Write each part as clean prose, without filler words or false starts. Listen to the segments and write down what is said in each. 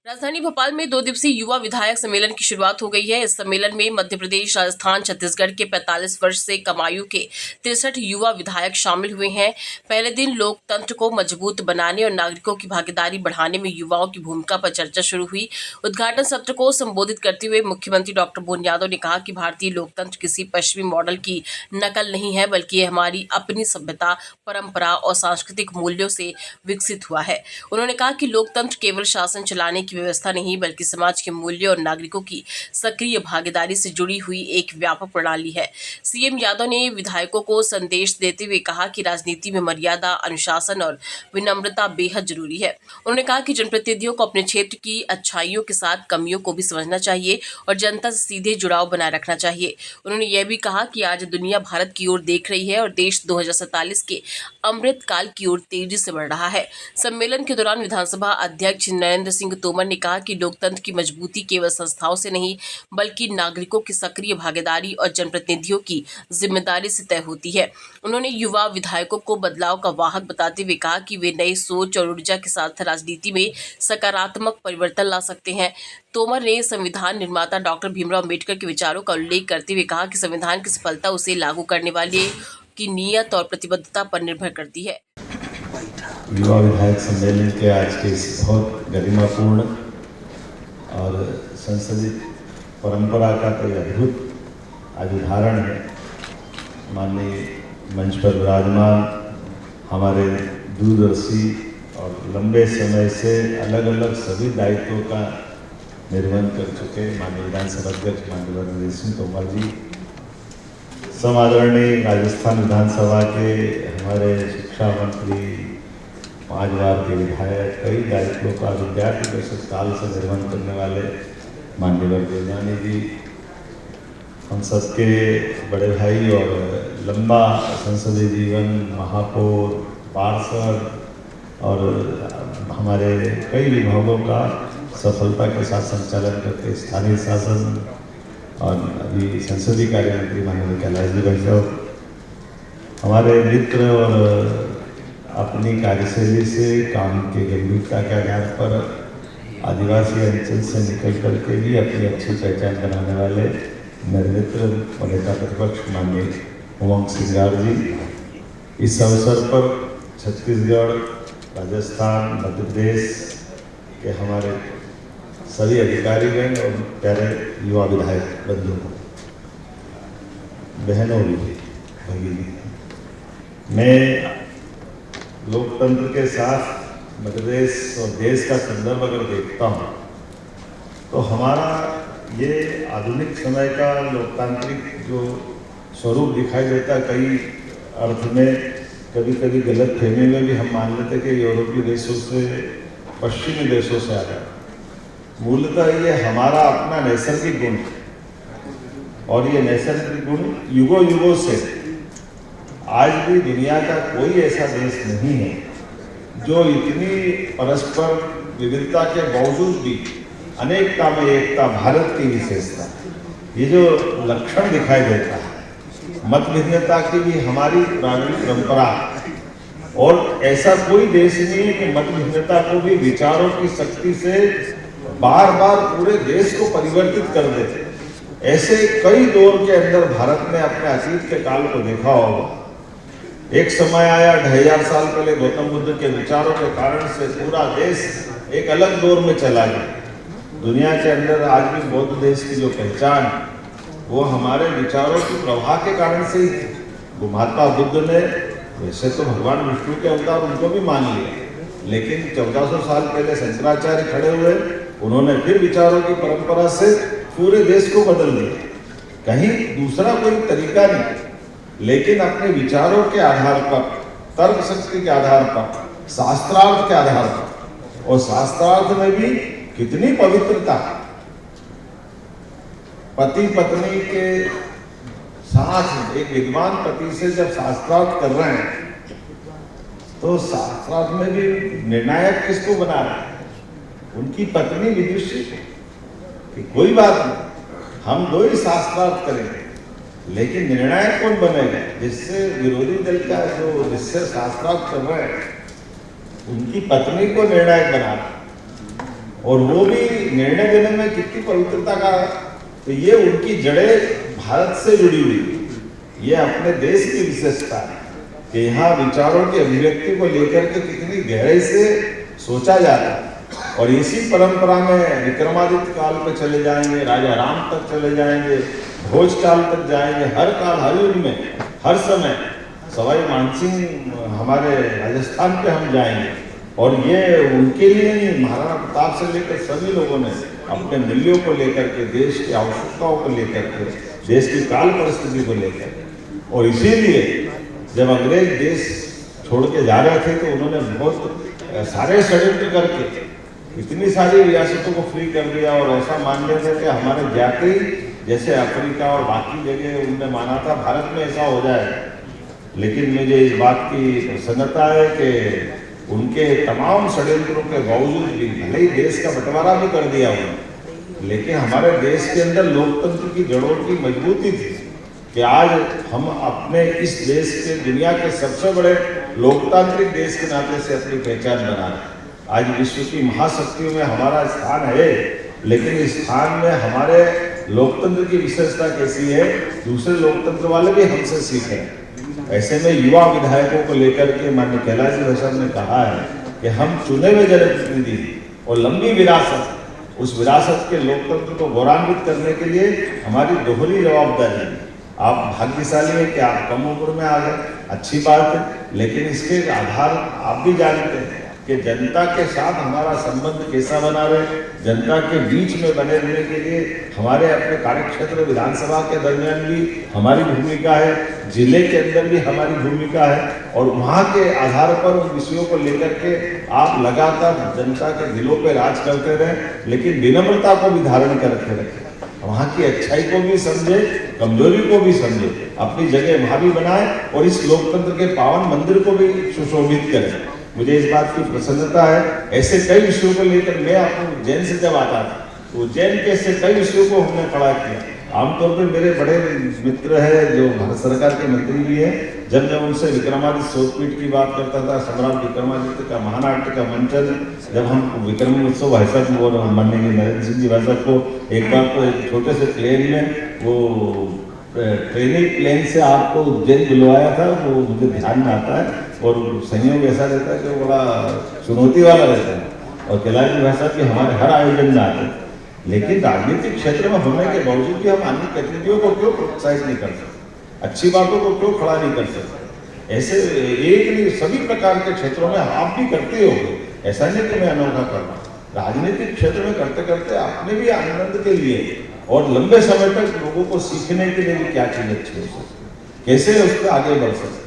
राजधानी भोपाल में 2 दिवसीय युवा विधायक सम्मेलन की शुरुआत हो गई है। इस सम्मेलन में मध्य प्रदेश, राजस्थान, छत्तीसगढ़ के 45 वर्ष से कम आयु के 63 युवा विधायक शामिल हुए हैं। पहले दिन लोकतंत्र को मजबूत बनाने और नागरिकों की भागीदारी बढ़ाने में युवाओं की भूमिका पर चर्चा शुरू हुई। उद्घाटन सत्र को संबोधित करते हुए मुख्यमंत्री डॉक्टर मोहन यादव ने कहा कि भारतीय लोकतंत्र किसी पश्चिमी मॉडल की नकल नहीं है, बल्कि ये हमारी अपनी सभ्यता, परंपरा और सांस्कृतिक मूल्यों से विकसित हुआ है। उन्होंने कहा कि लोकतंत्र केवल शासन चलाने की व्यवस्था नहीं, बल्कि समाज के मूल्य और नागरिकों की सक्रिय भागीदारी से जुड़ी हुई एक व्यापक प्रणाली है। सीएम यादव ने विधायकों को संदेश देते हुए कहा कि राजनीति में मर्यादा, अनुशासन और विनम्रता बेहद जरूरी है। उन्होंने कहा कि जनप्रतिनिधियों को अपने क्षेत्र की अच्छाइयों के साथ कमियों को भी समझना चाहिए और जनता से सीधे जुड़ाव बनाए रखना चाहिए। उन्होंने यह भी कहा कि आज दुनिया भारत की ओर देख रही है और देश 2047 के अमृत काल की ओर तेजी से बढ़ रहा है। सम्मेलन के दौरान विधानसभा अध्यक्ष नरेंद्र सिंह तोमर ने कहा कि लोकतंत्र की मजबूती केवल संस्थाओं से नहीं, बल्कि नागरिकों की सक्रिय भागीदारी और जनप्रतिनिधियों की जिम्मेदारी से तय होती है। उन्होंने युवा विधायकों को बदलाव का वाहक बताते हुए कहा कि वे नई सोच और ऊर्जा के साथ राजनीति में सकारात्मक परिवर्तन ला सकते हैं। तोमर ने संविधान निर्माता डॉक्टर भीमराव अम्बेडकर के विचारों का उल्लेख करते हुए कहा कि संविधान की सफलता उसे लागू करने वाले की नियत और प्रतिबद्धता पर निर्भर करती है। युवा विधायक सम्मेलन के आज के इस बहुत गरिमापूर्ण और संसदीय परंपरा का कोई अद्भुत आज उदाहरण है। माननीय मंच पर विराजमान हमारे दूरदर्शी और लंबे समय से अलग अलग सभी दायित्वों का निर्वहन कर चुके माननीय विधानसभा अध्यक्ष माननीय नरेंद्र सिंह तोमर जी, समादरणीय राजस्थान विधानसभा के हमारे शिक्षा मंत्री, 5 बार के विधायक, कई दायित्वों का विद्यार्थी परिषद काल से निर्वहन करने वाले माननीय वर्गीय जी, हम सबके बड़े भाई और लंबा संसदीय जीवन, महापौर, पार्षद और हमारे कई विभागों का सफलता के साथ संचालन करके स्थानीय शासन और अभी संसदीय कार्य मंत्री माननीय कैलाश जी बंसल, हमारे मित्र और अपनी कार्यशैली से काम की गंभीरता के आधार पर आदिवासी अंचल से निकल करके भी अपनी अच्छी पहचान बनाने वाले मेरे मित्र और नेता प्रतिपक्ष माननीय उमंग सिंगार जी, इस अवसर पर छत्तीसगढ़, राजस्थान, मध्य प्रदेश के हमारे सभी अधिकारीगण और प्यारे युवा विधायक बंधु, बहनों भी, भगिनी, मैं लोकतंत्र के साथ मध्य प्रदेश और देश का संदर्भ अगर देखता हूँ तो हमारा ये आधुनिक समय का लोकतांत्रिक जो स्वरूप दिखाई देता, कई अर्थ में कभी कभी गलत फहमी में भी हम मान लेते कि यूरोपीय देशों से, पश्चिमी देशों से आ गया। मूलतः ये हमारा अपना नैसर्गिक गुण और ये नैसर्गिक गुण युगों युगों से आज भी दुनिया का कोई ऐसा देश नहीं है जो इतनी परस्पर विविधता के बावजूद भी अनेकता में एकता, भारत की विशेषता, ये जो लक्षण दिखाई देता है, मत भिन्नता की भी हमारी पुरानी परंपरा, और ऐसा कोई देश नहीं है कि मत भिन्नता को भी विचारों की शक्ति से बार बार पूरे देश को परिवर्तित कर देते। ऐसे कई दौर के अंदर भारत ने अपने अतीत के काल को देखा होगा। एक समय आया 2500 साल पहले गौतम बुद्ध के विचारों के कारण से पूरा देश एक अलग दौर में चला गया। दुनिया के अंदर आज भी बौद्ध देश की जो पहचान, वो हमारे विचारों के प्रवाह के कारण से ही थी। महात्मा बुद्ध ने वैसे तो भगवान विष्णु के अवतार उनको भी मान लिया, लेकिन 1400 साल पहले शंकराचार्य खड़े हुए, उन्होंने फिर विचारों की परंपरा से पूरे देश को बदल दिया। कहीं दूसरा कोई तरीका नहीं, लेकिन अपने विचारों के आधार पर, तर्क शक्ति के आधार पर, शास्त्रार्थ के आधार पर, और शास्त्रार्थ में भी कितनी पवित्रता। पति पत्नी के साथ एक विद्वान पति से जब शास्त्रार्थ कर रहे हैं तो शास्त्रार्थ में भी निर्णायक किसको बना रहे हैं? उनकी पत्नी विदुषी कि कोई बात नहीं, हम 2 ही शास्त्रार्थ करेंगे, लेकिन निर्णायक कौन बनेगा? जिससे विरोधी दल का जो जिससे शास्त्रार्थ कर रहे हैं उनकी पत्नी को निर्णायक बना रहे। और वो भी निर्णय देने में कितनी पवित्रता का, तो ये उनकी जड़ें भारत से जुड़ी हुई, ये अपने देश की विशेषता है कि यहाँ विचारों की अभिव्यक्ति को लेकर के कितनी गहराई से सोचा जाता है। और इसी परंपरा में विक्रमादित्य काल पे चले जाएंगे, राजा राम तक चले जाएंगे, भोज काल तक जाएंगे, हर काल हर युग में हर समय सवाई मानसिंह हमारे राजस्थान पे हम जाएंगे। और ये उनके लिए नहीं, महाराणा प्रताप से लेकर सभी लोगों ने अपने मूल्यों को लेकर के, देश की आवश्यकताओं को लेकर के, देश की काल परिस्थिति को लेकर, और इसीलिए जब अंग्रेज देश छोड़ के जा रहे थे तो उन्होंने बहुत सारे षड्यंत्र करके इतनी सारी रियासतों को फ्री कर दिया। और ऐसा मान लिया था कि हमारे जाति जैसे अफ्रीका और बाकी जगह उनने माना था भारत में ऐसा हो जाए। लेकिन मुझे इस बात की प्रसन्नता है कि उनके तमाम षड्यंत्रों के बावजूद भी, भले ही देश का बंटवारा भी कर दिया उन्होंने, लेकिन हमारे देश के अंदर लोकतंत्र की जड़ों की मजबूती थी कि आज हम अपने इस देश के, दुनिया के सबसे बड़े लोकतांत्रिक देश के नाते से अपनी पहचान बना रहे हैं। आज विश्व की महाशक्तियों में हमारा स्थान है, लेकिन इस स्थान में हमारे लोकतंत्र की विशेषता कैसी है, दूसरे लोकतंत्र वाले भी हमसे सीखें। ऐसे में युवा विधायकों को लेकर के माननीय कैलाश जी साहब ने कहा है कि हम चुने हुए जनप्रतिनिधि और लंबी विरासत, उस विरासत के लोकतंत्र को गौरवान्वित करने के लिए हमारी दोहरी जवाबदारी है। आप भाग्यशाली हैं कि आप कम उम्र में आ गए, अच्छी बात है, लेकिन इसके आधार आप भी जानते हैं कि जनता के साथ हमारा संबंध कैसा बना रहे, जनता के बीच में बने रहने के लिए हमारे अपने कार्यक्षेत्र विधानसभा के दरमियान भी हमारी भूमिका है, जिले के अंदर भी हमारी भूमिका है। और वहाँ के आधार पर उन विषयों को लेकर के आप लगातार जनता के दिलों पे राज करते रहें, लेकिन विनम्रता को भी धारण करके रखें, वहाँ की अच्छाई को भी समझे, कमजोरी को भी समझे, अपनी जगह वहाँ भी बनाए और इस लोकतंत्र के पावन मंदिर को भी सुशोभित करें। मुझे इस बात की प्रसन्नता है। ऐसे कई विषयों को लेकर मैं अपने उज्जैन से जब आता था तो उज्जैन के ऐसे कई विषयों को हमने खड़ा किया। आमतौर पर मेरे बड़े मित्र हैं जो भारत सरकार के मंत्री भी हैं, जब मैं उनसे विक्रमादित्य शोधपीठ की बात करता था, सम्राट विक्रमादित्य का महानाट्य का मंचन, जब हम विक्रम उत्सव भाई साहब और माननीय नरेंद्र सिंह जी भाई साहब को एक बार तो एक छोटे से प्लेन में, वो ट्रेनिंग प्लेन से आपको उज्जैन बुलवाया था, वो मुझे ध्यान में आता है। और संयोग ऐसा रहता है कि वो बड़ा चुनौती वाला रहता है और कैलाश जी भाई साहब की हमारे हर आयोजन में आते हैं। लेकिन राजनीतिक क्षेत्र में होने के बावजूद भी हम अन्य गतिविधियों को क्यों प्रोत्साहित नहीं कर सकते, अच्छी बातों को क्यों खड़ा नहीं कर सकते। ऐसे एक नहीं, सभी प्रकार के क्षेत्रों में आप भी करते होंगे, ऐसा नहीं कि मैं अनोखा कर रहा हूँ। राजनीतिक क्षेत्र में करते करते अपने भी आनंद के लिए और लंबे समय तक लोगों को सीखने के लिए भी क्या चीज अच्छी हो सकती है, कैसे उस पर आगे बढ़ सकते,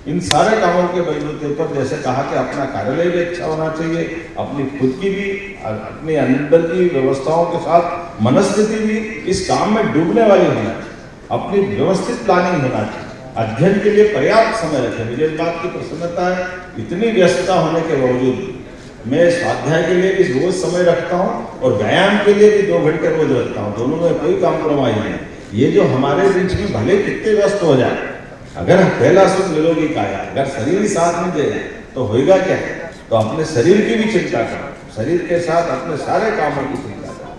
इन सारे कामों के बलबूते पर जैसे कहा कि अपना कार्यालय भी अच्छा होना चाहिए, अपनी खुद की भी, अपने अंदर की व्यवस्थाओं के साथ मनस्थिति भी इस काम में डूबने वाली होना चाहिए, अपनी व्यवस्थित प्लानिंग होना चाहिए, अध्ययन के लिए पर्याप्त समय रखें। मुझे इस बात की प्रसन्नता है, इतनी व्यस्तता होने के बावजूद मैं स्वाध्याय के लिए भी रोज समय रखता हूँ और व्यायाम के लिए भी 2 घंटे रोज रखता हूँ, दोनों में कोई कॉम्प्रोमाइज नहीं। ये जो हमारे बीच में भले कितने व्यस्त हो जाए, अगर पहला सुख निरोगी काया, अगर शरीर साथ में दे तो होएगा क्या। तो अपने शरीर की भी चिंता करो, शरीर के साथ अपने सारे कामों की चिंता करो,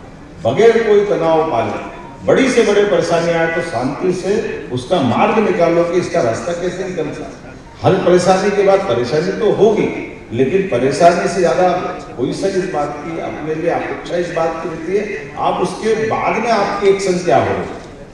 बगैर कोई तनाव पाले। बड़ी से बड़ी परेशानी आए तो शांति से उसका मार्ग निकालो कि इसका रास्ता कैसे निकल सकता। हर परेशानी के बाद परेशानी तो होगी, लेकिन परेशानी से ज्यादा कोई सा इस बात की अपने लिए अपेक्षा इस बात की रहती है, आप उसके बाद में आपकी एक्शन क्या हो,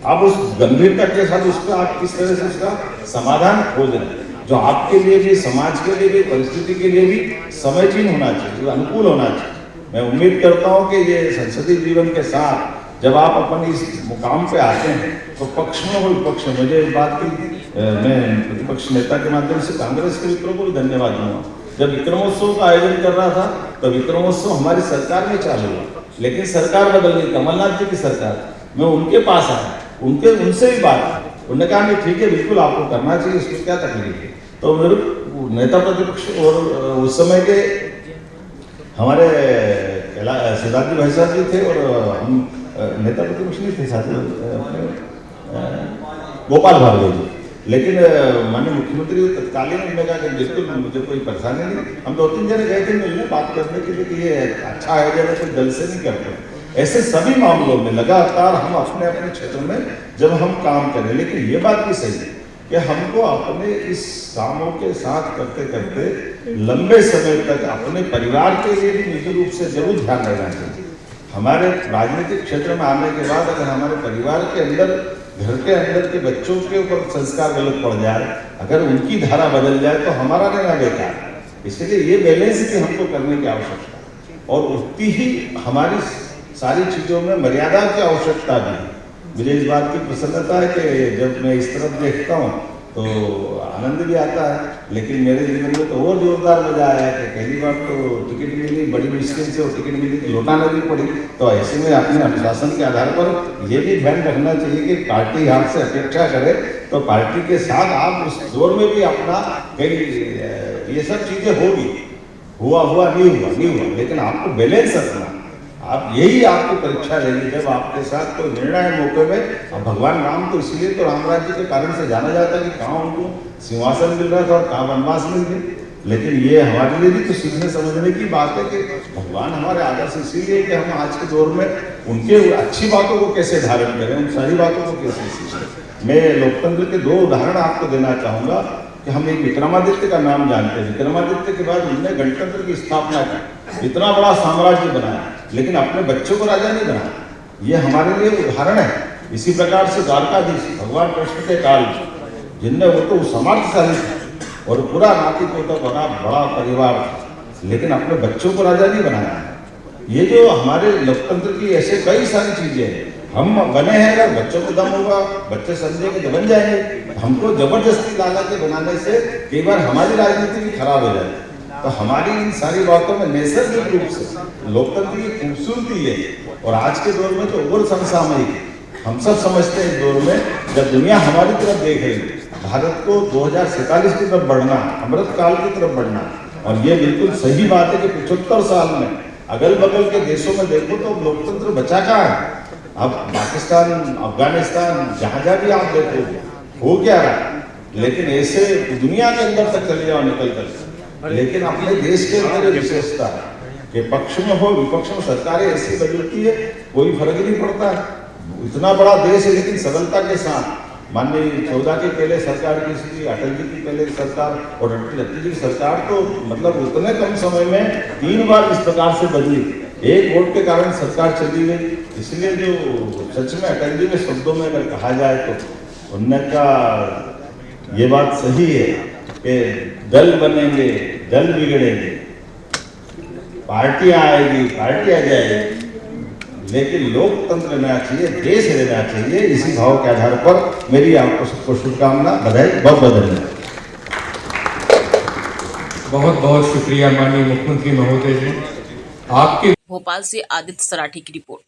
आप उस गंभीरता के साथ उस पर आप किस तरह से उसका समाधान खोज रहे हैं, जो आपके लिए भी, समाज के लिए भी, परिस्थिति के लिए भी समीचीन होना चाहिए, अनुकूल होना चाहिए। मैं उम्मीद करता हूं कि ये संसदीय जीवन के साथ जब आप अपन इस मुकाम पे आते हैं तो पक्ष में हो विपक्ष में, मुझे इस बात की मैं प्रतिपक्ष नेता के माध्यम से कांग्रेस के मित्रों को भी धन्यवाद दूंगा। जब विक्रमोत्सव का आयोजन कर रहा था तो विक्रमोत्सव हमारी सरकार में चालू हुआ, लेकिन सरकार बदल गई, कमलनाथ जी की सरकार। मैं उनके पास आया, उनसे भी बात, उन्होंने कहा नहीं ठीक है, बिल्कुल आपको करना चाहिए, इसमें क्या तकलीफ है। तो मेरे नेता प्रतिपक्ष और उस समय के हमारे सिद्धार्थ भाई साहब जी थे और हम नेता प्रतिपक्ष नहीं थे, साथ गोपाल भार्गव जी, लेकिन माननीय मुख्यमंत्री को तत्कालीन उन्होंने कहा कि बिल्कुल मुझे कोई परेशानी नहीं, हम 2-3 जने गए थे मिलने बात करने के लिए कि ये अच्छा आइडिया है, कोई दल से नहीं करते। ऐसे सभी मामलों में लगातार हम अपने अपने क्षेत्र में जब हम काम करें, लेकिन ये बात भी सही है कि हमको अपने इस कामों के साथ करते करते लंबे समय तक अपने परिवार के लिए भी निजी रूप से जरूर ध्यान देना चाहिए। हमारे राजनीतिक क्षेत्र में आने के बाद अगर हमारे परिवार के अंदर, घर के अंदर के बच्चों के ऊपर संस्कार गलत पड़ जाए, अगर उनकी धारा बदल जाए तो हमारा रहना बेकार है। इसलिए ये बैलेंस भी हमको करने की आवश्यकता है और उतनी ही हमारी सारी चीज़ों में मर्यादा की आवश्यकता भी है। मुझे इस बात की प्रसन्नता है कि जब मैं इस तरफ देखता हूँ तो आनंद भी आता है, लेकिन मेरे जीवन में तो और जोरदार मजा आया कि पहली बार तो टिकट मिली, बड़ी मुश्किल से वो टिकट मिली तो लौटाना भी पड़ी। तो ऐसे में अपने अनुशासन के आधार पर ये भी ध्यान रखना चाहिए कि पार्टी आपसे अपेक्षा करे तो पार्टी के साथ आप उस दौर में भी अपना कहीं ये सब चीज़ें होगी, हुआ नहीं हुआ, लेकिन आपको बैलेंस रखना। आप यही आपकी परीक्षा रहेगी जब आपके साथ कोई निर्णय है मौके में। अब भगवान राम तो इसलिए तो राम राज्य के कारण से जाना जाता है कि कहाँ उनको सिंहासन मिल रहा था और कहाँ वनवास मिल गए। लेकिन ये हमारे लिए भी तो सीखने समझने की बात है कि भगवान हमारे आदर्श इसीलिए कि हम आज के दौर में उनके अच्छी बातों को कैसे धारण करें, उन सारी बातों को कैसे सीखें। मैं लोकतंत्र के 2 उदाहरण आपको देना चाहूँगा कि हम एक विक्रमादित्य का नाम जानते हैं। विक्रमादित्य के बाद उन्होंने गणतंत्र की स्थापना की, इतना बड़ा साम्राज्य बनाया, लेकिन अपने बच्चों को राजा नहीं बनाया। ये हमारे लिए उदाहरण है। इसी प्रकार से द्वारकाधीश भगवान कृष्ण के काल जिनने वो तो समर्थशाली थे और पूरा नाती पोता बना बड़ा परिवार था, लेकिन अपने बच्चों को राजा नहीं बनाया। ये जो हमारे लोकतंत्र की ऐसे कई सारी चीजें हैं। हम बने हैं, अगर बच्चों को दम होगा, बच्चे समझेंगे तो बन जाएंगे। हमको जबरदस्ती लाला के बनाने से कई बार हमारी राजनीति भी खराब हो जाती है। तो हमारी इन सारी बातों में नैसर्गिक रूप से लोकतंत्र की खूबसूरती है और आज के दौर में तो और समसामयिक है। हम सब समझते हैं इस दौर में जब दुनिया हमारी तरफ देख रही है, भारत को 2047 की तरफ बढ़ना, अमृत काल की तरफ बढ़ना, और ये बिल्कुल सही बात है कि 75 साल में अगल बगल के देशों में देखो तो लोकतंत्र बचा कहाँ है। अब पाकिस्तान, अफगानिस्तान, जहाँ भी आप देखोगे हो क्या रहा है, लेकिन ऐसे दुनिया के अंदर तक चले जाओ निकल कर, लेकिन अपने देश के अंदर विशेषता है कि पक्ष में हो विपक्ष में सरकारें ऐसी बदलती है, कोई फर्क नहीं पड़ता है। इतना बड़ा देश है लेकिन सरलता के साथ माननीय 14 की पहले सरकार की थी, अटल जी की पहले सरकार और अटल जी की सरकार तो मतलब उतने कम समय में 3 बार इस प्रकार से बदली। एक वोट के कारण सरकार चली गई। इसलिए जो सच में अटल जी के शब्दों में अगर कहा जाए तो उन्होंने कहा ये बात सही है कि दल बनेंगे, दल बिगड़ेंगे, पार्टियां आएगी, पार्टी आ जाएगी, लेकिन लोकतंत्र रहना चाहिए, देश रहना चाहिए। इसी भाव के आधार पर मेरी आपको सबको शुभकामना, बधाई, बहुत बहुत धन्यवाद। बहुत बहुत शुक्रिया माननीय मुख्यमंत्री महोदय जी। आपके भोपाल से आदित्य सराठी की रिपोर्ट।